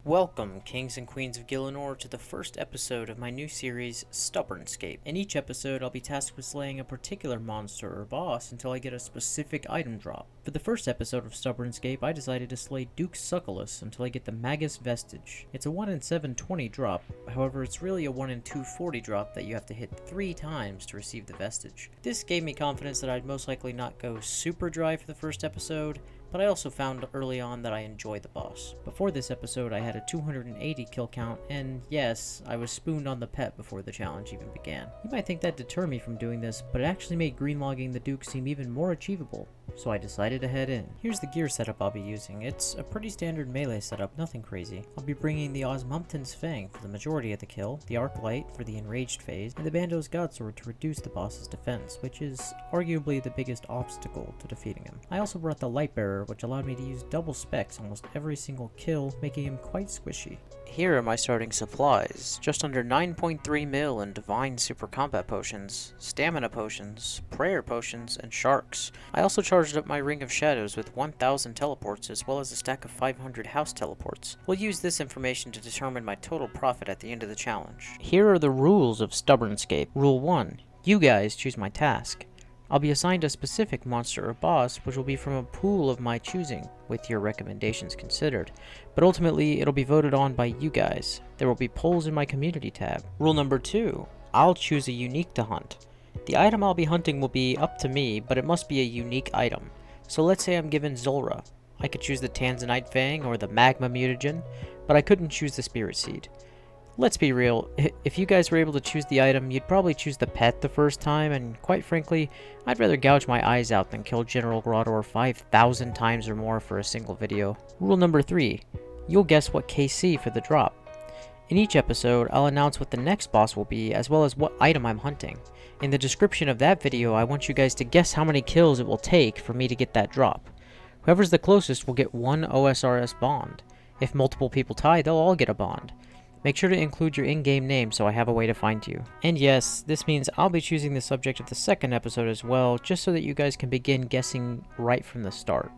Welcome, kings and queens of Gielinor, to the first episode of my new series, StubbornScape. In each episode, I'll be tasked with slaying a particular monster or boss until I get a specific item drop. For the first episode of StubbornScape, I decided to slay Duke Sucellus until I get the Magus Vestige. It's a 1 in 720 drop, however it's really a 1 in 240 drop that you have to hit 3 times to receive the Vestige. This gave me confidence that I'd most likely not go super dry for the first episode, but I also found early on that I enjoy the boss. Before this episode, I had a 280 kill count, and yes, I was spooned on the pet before the challenge even began. You might think that'd deter me from doing this, but it actually made greenlogging the Duke seem even more achievable, so I decided to head in. Here's the gear setup I'll be using. It's a pretty standard melee setup, nothing crazy. I'll be bringing the Osmumten's Fang for the majority of the kill, the Arc Light for the enraged phase, and the Bando's Godsword to reduce the boss's defense, which is arguably the biggest obstacle to defeating him. I also brought the Lightbearer, which allowed me to use double specs almost every single kill, making him quite squishy. Here are my starting supplies. Just under 9.3 mil in Divine Super Combat Potions, Stamina Potions, Prayer Potions, and Sharks. I also charged up my Ring of Shadows with 1000 teleports as well as a stack of 500 house teleports. We'll use this information to determine my total profit at the end of the challenge. Here are the rules of StubbornScape. Rule 1. You guys choose my task. I'll be assigned a specific monster or boss, which will be from a pool of my choosing, with your recommendations considered, but ultimately it'll be voted on by you guys. There will be polls in my community tab. Rule number 2, I'll choose a unique to hunt. The item I'll be hunting will be up to me, but it must be a unique item. So let's say I'm given Zulrah. I could choose the Tanzanite Fang or the Magma Mutagen, but I couldn't choose the Spirit Seed. Let's be real, if you guys were able to choose the item, you'd probably choose the pet the first time, and quite frankly, I'd rather gouge my eyes out than kill General Grodor 5,000 times or more for a single video. Rule number 3, you'll guess what KC for the drop. In each episode, I'll announce what the next boss will be, as well as what item I'm hunting. In the description of that video, I want you guys to guess how many kills it will take for me to get that drop. Whoever's the closest will get 1 OSRS bond. If multiple people tie, they'll all get a bond. Make sure to include your in-game name so I have a way to find you. And yes, this means I'll be choosing the subject of the second episode as well, just so that you guys can begin guessing right from the start.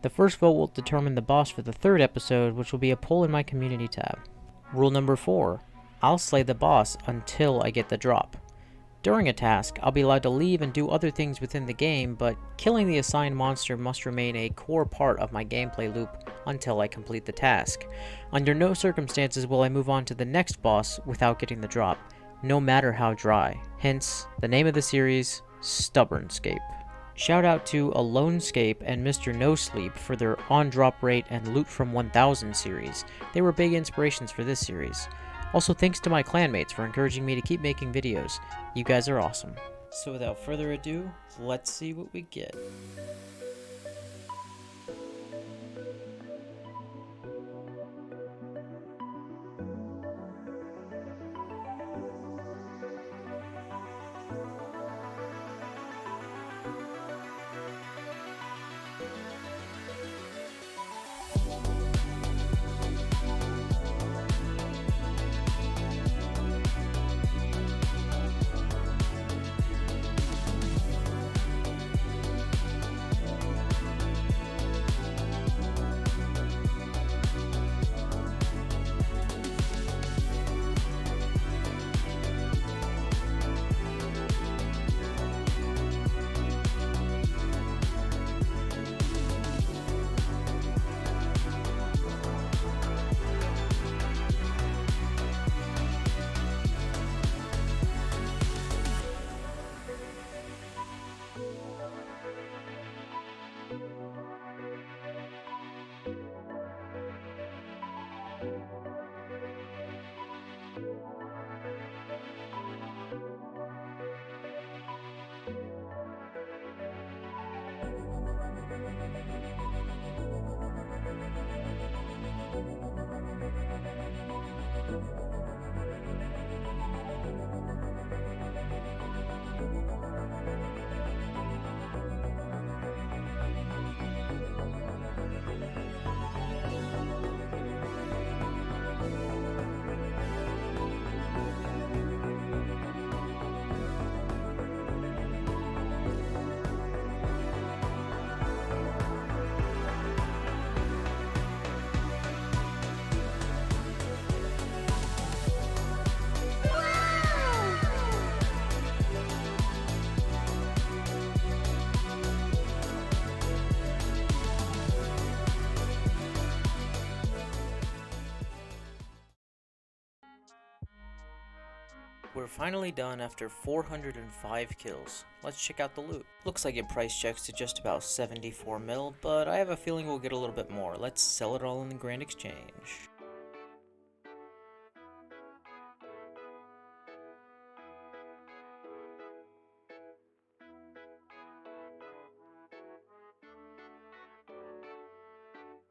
The first vote will determine the boss for the third episode, which will be a poll in my community tab. Rule number 4, I'll slay the boss until I get the drop. During a task, I'll be allowed to leave and do other things within the game, but killing the assigned monster must remain a core part of my gameplay loop until I complete the task. Under no circumstances will I move on to the next boss without getting the drop, no matter how dry. Hence, the name of the series, StubbornScape. Shout out to AloneScape and Mr. No Sleep for their on-drop rate and Loot from 1000 series. They were big inspirations for this series. Also, thanks to my clanmates for encouraging me to keep making videos. You guys are awesome. So without further ado, let's see what we get. We're finally done after 405 kills. Let's check out the loot. Looks like it price checks to just about 74 mil, but I have a feeling we'll get a little bit more. Let's sell it all in the Grand Exchange.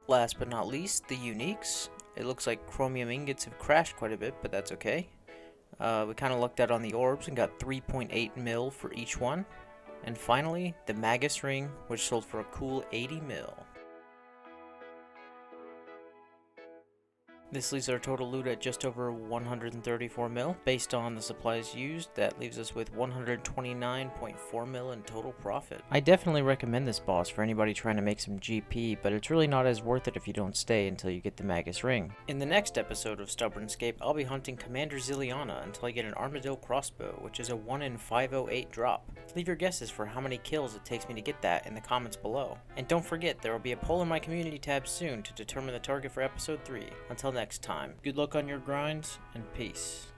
Last but not least, the uniques. It looks like chromium ingots have crashed quite a bit, but that's okay. We kind of lucked out on the orbs and got 3.8 mil for each one. And finally, the Magus Ring, which sold for a cool 80 mil. This leaves our total loot at just over 134 mil. Based on the supplies used, that leaves us with 129.4 mil in total profit. I definitely recommend this boss for anybody trying to make some GP, but it's really not as worth it if you don't stay until you get the Magus Ring. In the next episode of StubbornScape, I'll be hunting Commander Zilyana until I get an Armadyl Crossbow, which is a 1 in 508 drop. Leave your guesses for how many kills it takes me to get that in the comments below. And don't forget, there will be a poll in my community tab soon to determine the target for episode 3. Until next time, good luck on your grinds, and peace.